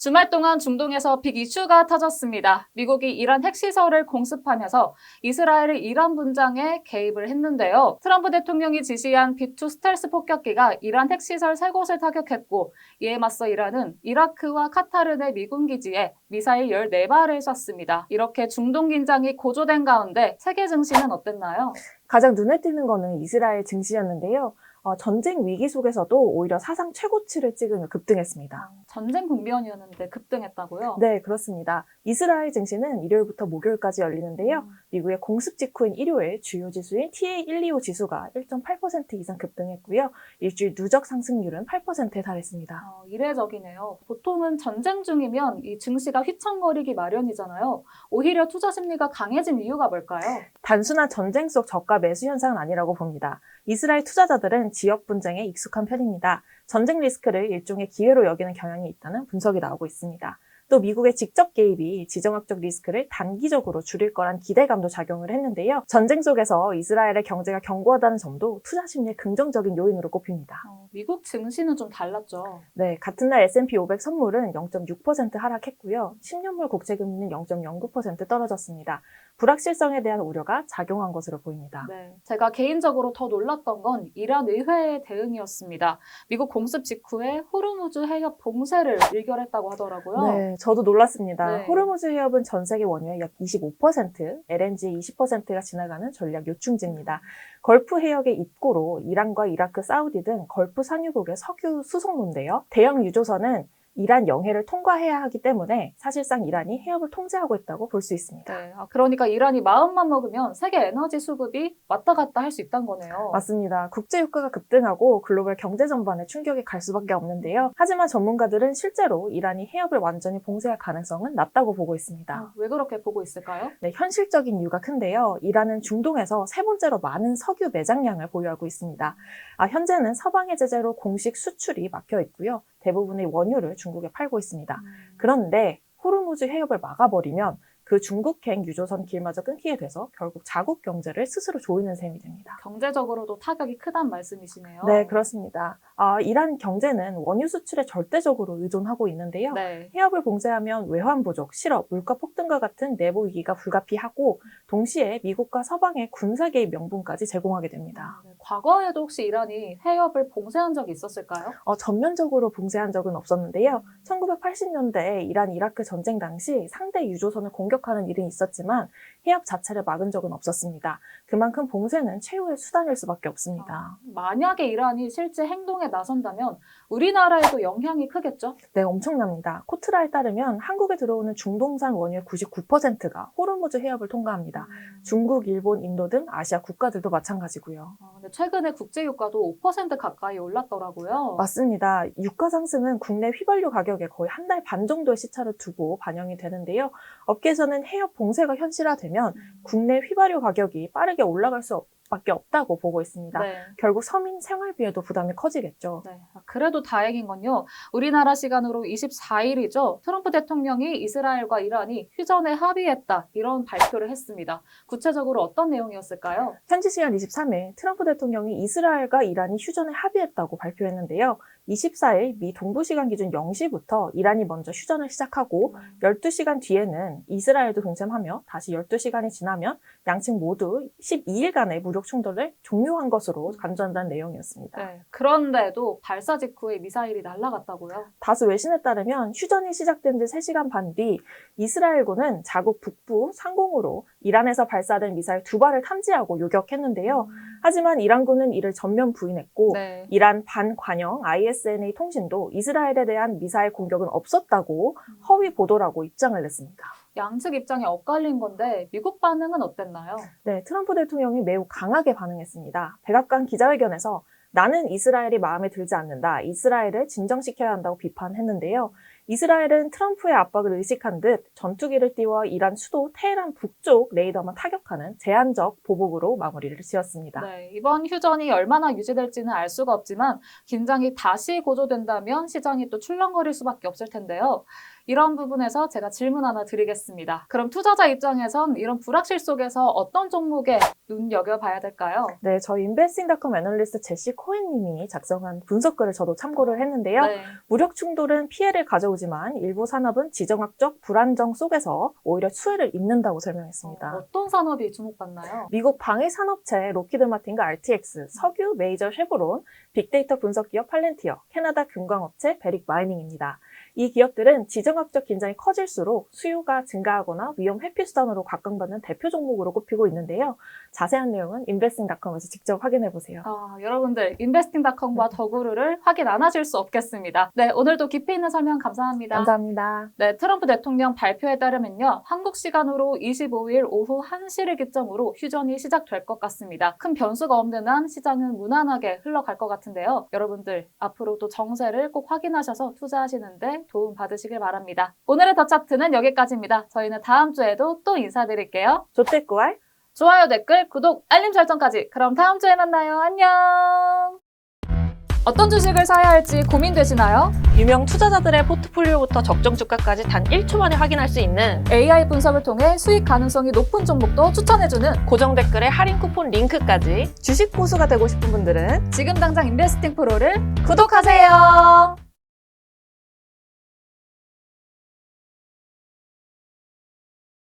주말 동안 중동에서 빅 이슈가 터졌습니다. 미국이 이란 핵시설을 공습하면서 이스라엘이 이란 분장에 개입을 했는데요. 트럼프 대통령이 지시한 B2 스텔스 폭격기가 이란 핵시설 3곳을 타격했고, 이에 맞서 이란은 이라크와 카타르 내 미군 기지에 미사일 14발을 쐈습니다. 이렇게 중동 긴장이 고조된 가운데 세계 증시는 어땠나요? 가장 눈에 띄는 거는 이스라엘 증시였는데요. 전쟁 위기 속에서도 오히려 사상 최고치를 찍으며 급등했습니다. 전쟁 국면이었는데 급등했다고요? 네, 그렇습니다. 이스라엘 증시는 일요일부터 목요일까지 열리는데요. 미국의 공습 직후인 일요일 주요 지수인 TA125 지수가 1.8% 이상 급등했고요. 일주일 누적 상승률은 8%에 달했습니다. 이례적이네요. 보통은 전쟁 중이면 이 증시가 휘청거리기 마련이잖아요. 오히려 투자 심리가 강해진 이유가 뭘까요? 단순한 전쟁 속 저가 매수 현상은 아니라고 봅니다. 이스라엘 투자자들은 지역 분쟁에 익숙한 편입니다. 전쟁 리스크를 일종의 기회로 여기는 경향이 있다는 분석이 나오고 있습니다. 또 미국의 직접 개입이 지정학적 리스크를 단기적으로 줄일 거란 기대감도 작용을 했는데요. 전쟁 속에서 이스라엘의 경제가 견고하다는 점도 투자 심리의 긍정적인 요인으로 꼽힙니다. 미국 증시는 좀 달랐죠. 네, 같은 날 S&P 500 선물은 0.6% 하락했고요. 10년물 국채금리는 0.09% 떨어졌습니다. 불확실성에 대한 우려가 작용한 것으로 보입니다. 네, 제가 개인적으로 더 놀랐던 건 이란 의회의 대응이었습니다. 미국 공습 직후에 호르무즈 해협 봉쇄를 의결했다고 하더라고요. 네, 저도 놀랐습니다. 네. 호르무즈 해협은 전 세계 원유의 약 25%, LNG 20%가 지나가는 전략 요충지입니다. 걸프 해역의 입구로 이란과 이라크, 사우디 등 걸프 산유국의 석유 수송로인데요. 대형 유조선은 이란 영해를 통과해야 하기 때문에 사실상 이란이 해협을 통제하고 있다고 볼 수 있습니다. 네, 그러니까 이란이 마음만 먹으면 세계 에너지 수급이 왔다 갔다 할 수 있다는 거네요. 맞습니다. 국제 유가가 급등하고 글로벌 경제 전반에 충격이 갈 수밖에 없는데요. 하지만 전문가들은 실제로 이란이 해협을 완전히 봉쇄할 가능성은 낮다고 보고 있습니다. 왜 그렇게 보고 있을까요? 네, 현실적인 이유가 큰데요. 이란은 중동에서 세 번째로 많은 석유 매장량을 보유하고 있습니다. 현재는 서방의 제재로 공식 수출이 막혀 있고요. 대부분의 원유를 중국에 팔고 있습니다. 그런데 호르무즈 해협을 막아버리면 그 중국행 유조선 길마저 끊기게 돼서 결국 자국 경제를 스스로 조이는 셈이 됩니다. 경제적으로도 타격이 크단 말씀이시네요. 네, 그렇습니다. 이란 경제는 원유 수출에 절대적으로 의존하고 있는데요. 네. 해협을 봉쇄하면 외환 부족, 실업, 물가 폭등과 같은 내부 위기가 불가피하고 동시에 미국과 서방의 군사 개입 명분까지 제공하게 됩니다. 네, 과거에도 혹시 이란이 해협을 봉쇄한 적이 있었을까요? 전면적으로 봉쇄한 적은 없었는데요. 1980년대 이란 이라크 전쟁 당시 상대 유조선을 공격하는 일은 있었지만 해협 자체를 막은 적은 없었습니다. 그만큼 봉쇄는 최후의 수단일 수밖에 없습니다. 만약에 이란이 실제 행동에 나선다면 우리나라에도 영향이 크겠죠? 네, 엄청납니다. 코트라에 따르면 한국에 들어오는 중동산 원유의 99%가 호르무즈 해협을 통과합니다. 중국, 일본, 인도 등 아시아 국가들도 마찬가지고요. 근데 최근에 국제유가도 5% 가까이 올랐더라고요. 맞습니다. 유가 상승은 국내 휘발유 가격에 거의 한 달 반 정도의 시차를 두고 반영이 되는데요. 업계에서는 해협 봉쇄가 현실화되면 국내 휘발유 가격이 빠르게 올라갈 수밖에 없다고 보고 있습니다. 네. 결국 서민 생활비에도 부담이 커지겠죠. 네. 그래도 다행인 건요. 우리나라 시간으로 24일이죠. 트럼프 대통령이 이스라엘과 이란이 휴전에 합의했다. 이런 발표를 했습니다. 구체적으로 어떤 내용이었을까요? 현지 시간 23일 트럼프 대통령이 이스라엘과 이란이 휴전에 합의했다고 발표했는데요. 24일 미 동부 시간 기준 0시부터 이란이 먼저 휴전을 시작하고 12시간 뒤에는 이스라엘도 동참하며 다시 12시간이 지나면 양측 모두 12일간의 무력 충돌을 종료한 것으로 간주한다는 내용이었습니다. 네. 그런데도 발사 직후에 미사일이 날아갔다고요? 다수 외신에 따르면 휴전이 시작된 지 3시간 반 뒤 이스라엘군은 자국 북부 상공으로 이란에서 발사된 미사일 2발을 탐지하고 요격했는데요. 하지만 이란군은 이를 전면 부인했고 네. 이란 반관영 ISNA 통신도 이스라엘에 대한 미사일 공격은 없었다고 허위 보도라고 입장을 냈습니다. 양측 입장이 엇갈린 건데 미국 반응은 어땠나요? 네, 트럼프 대통령이 매우 강하게 반응했습니다. 백악관 기자회견에서 나는 이스라엘이 마음에 들지 않는다. 이스라엘을 진정시켜야 한다고 비판했는데요. 이스라엘은 트럼프의 압박을 의식한 듯 전투기를 띄워 이란 수도 테헤란 북쪽 레이더만 타격하는 제한적 보복으로 마무리를 지었습니다. 네, 이번 휴전이 얼마나 유지될지는 알 수가 없지만 긴장이 다시 고조된다면 시장이 또 출렁거릴 수밖에 없을 텐데요. 이런 부분에서 제가 질문 하나 드리겠습니다. 그럼 투자자 입장에선 이런 불확실 속에서 어떤 종목에 눈여겨봐야 될까요? 네, 저희 인베스팅닷컴 애널리스트 제시 코hen 님이 작성한 분석글을 저도 참고를 했는데요. 네. 무력 충돌은 피해를 가져올 가져오지만 일부 산업은 지정학적 불안정 속에서 오히려 수혜를 입는다고 설명했습니다. 어떤 산업이 주목받나요? 미국 방위산업체 로키드 마틴과 RTX, 석유 메이저 쉐보론, 빅데이터 분석기업 팔렌티어, 캐나다 금광업체 베릭 마이닝입니다. 이 기업들은 지정학적 긴장이 커질수록 수요가 증가하거나 위험 회피 수단으로 각광받는 대표 종목으로 꼽히고 있는데요. 자세한 내용은 investing.com에서 직접 확인해보세요. 여러분들 investing.com과 더구루를 확인 안 하실 수 없겠습니다. 네, 오늘도 깊이 있는 설명 감사합니다. 감사합니다. 네, 트럼프 대통령 발표에 따르면요. 한국 시간으로 25일 오후 1시를 기점으로 휴전이 시작될 것 같습니다. 큰 변수가 없는 한 시장은 무난하게 흘러갈 것 같은데요. 여러분들 앞으로도 정세를 꼭 확인하셔서 투자하시는데 도움 받으시길 바랍니다. 오늘의 더 차트는 여기까지입니다. 저희는 다음 주에도 또 인사드릴게요. 조태꾸알 좋아요, 댓글, 구독, 알림 설정까지. 그럼 다음 주에 만나요. 안녕! 어떤 주식을 사야 할지 고민되시나요? 유명 투자자들의 포트폴리오부터 적정 주가까지 단 1초 만에 확인할 수 있는 AI 분석을 통해 수익 가능성이 높은 종목도 추천해주는 고정 댓글에 할인 쿠폰 링크까지 주식 고수가 되고 싶은 분들은 지금 당장 인베스팅 프로를 구독하세요.